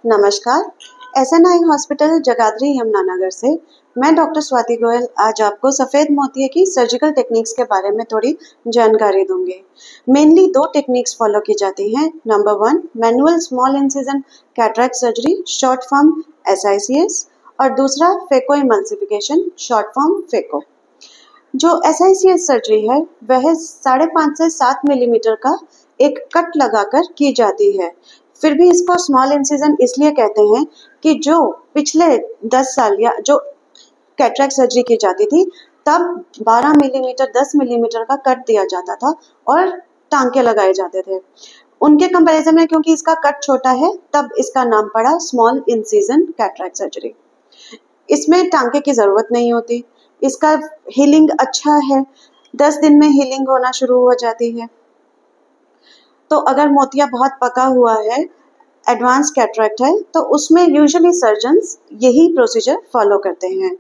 नमस्कार। SNI hospital Jagadhri Yamunanagar से मैं डॉक्टर स्वाति गोयल आज आपको सफ़ेद मोतिये की सर्जिकल टेक्निक्स के बारे में थोड़ी जानकारी दूंगी। मेनली दो टेक्निक्स फॉलो की जाती हैं। Number 1 manual small incision cataract surgery short form SICS और दूसरा phaco emulsification short form phaco. जो SICS सर्जरी है वह 5.5 से 7 मिलीमीटर का एक कट लगाकर की जाती है। फिर भी इसको स्मॉल इंसिजन इसलिए कहते हैं कि जो पिछले 10 साल या जो कैटरेक्ट सर्जरी की जाती थी तब 12 मिलीमीटर 10 मिलीमीटर का कट दिया जाता था और टांके लगाए जाते थे। उनके कंपैरिजन में क्योंकि इसका कट छोटा है तब इसका नाम पड़ा स्मॉल इंसिजन कैटरेक्ट सर्जरी। इसमें टांके की ज़रूरत नहीं होती, इसका हीलिंग अच्छा है, 10 दिन में हीलिंग होना शुरू हो जाती है। तो अगर मोतिया बहुत पका हुआ है, एडवांस कैटरेक्ट है, तो उसमें यूजुअली सर्जन्स यही प्रोसीजर फॉलो करते हैं।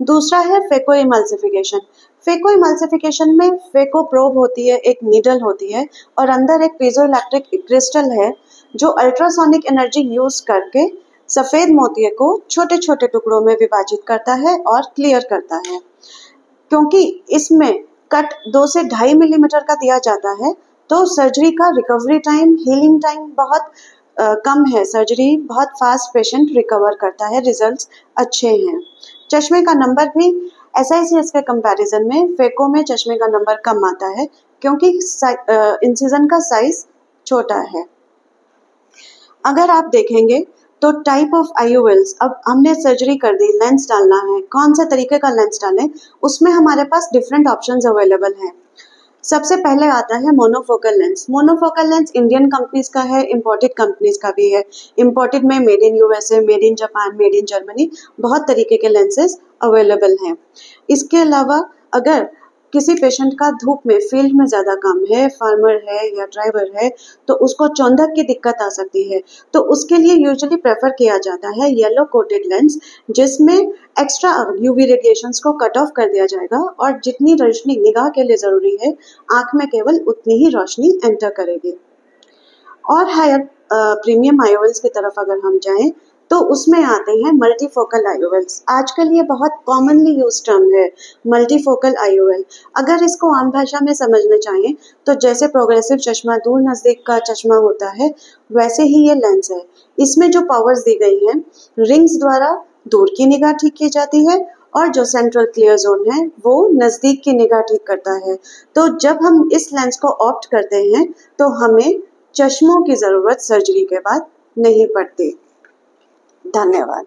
दूसरा है फेको इमल्सिफिकेशन। फेको इमल्सिफिकेशन में फेको प्रोब होती है, एक नीडल होती है और अंदर एक पीजोइलेक्ट्रिक क्रिस्टल है जो अल्ट्रासोनिक एनर्जी यूज करके सफ़ेद मोतिये को छोटे छोटे टुकड़ों में विभाजित करता है और क्लियर करता है। क्योंकि इसमें कट 2 से 2.5 मिलीमीटर का दिया जाता है तो सर्जरी का रिकवरी टाइम, हीलिंग टाइम बहुत कम है। सर्जरी बहुत फास्ट पेशेंट रिकवर करता है, रिजल्ट्स अच्छे हैं। चश्मे का नंबर भी SICS के कंपैरिजन में फेको में चश्मे का नंबर कम आता है क्योंकि इंसिजन का साइज छोटा है। अगर आप देखेंगे तो टाइप ऑफ IOLs, अब हमने सर्जरी कर दी, लेंस डालना है, कौन से तरीके का लेंस डालें, उसमें हमारे पास डिफरेंट ऑप्शंस अवेलेबल हैं। सबसे पहले आता है monofocal lens. Monofocal lens Indian companies का है, इम्पोर्टेड कंपनीज का भी है। इम्पोर्टेड में made in USA, made in Japan, made in Germany, बहुत तरीके के लेंसेज अवेलेबल हैं। इसके अलावा अगर किसी पेशेंट का धूप में फील्ड में ज़्यादा काम है, फार्मर है या ड्राइवर है, तो उसको चौंधक की दिक्कत आ सकती है, तो उसके लिए यूजुअली प्रेफर किया जाता है येलो कोटेड लेंस, जिसमें एक्स्ट्रा UV रेडिएशंस को कट ऑफ कर दिया जाएगा और जितनी रोशनी निगाह के लिए ज़रूरी है आँख में केवल उतनी ही रोशनी एंटर करेगी। और हायर प्रीमियम IOLs की तरफ अगर हम जाएं तो उसमें आते हैं मल्टीफोकल IOLs। आजकल ये बहुत कॉमनली यूज टर्म है मल्टीफोकल IOL। अगर इसको आम भाषा में समझना चाहें तो जैसे प्रोग्रेसिव चश्मा दूर नज़दीक का चश्मा होता है वैसे ही ये लेंस है। इसमें जो पावर्स दी गई हैं, रिंग्स द्वारा दूर की निगाह ठीक की जाती है और जो सेंट्रल क्लियर जोन है वो नज़दीक की निगाह ठीक करता है। तो जब हम इस लेंस को ऑप्ट करते हैं तो हमें चश्मों की ज़रूरत सर्जरी के बाद नहीं पड़ती। धन्यवाद।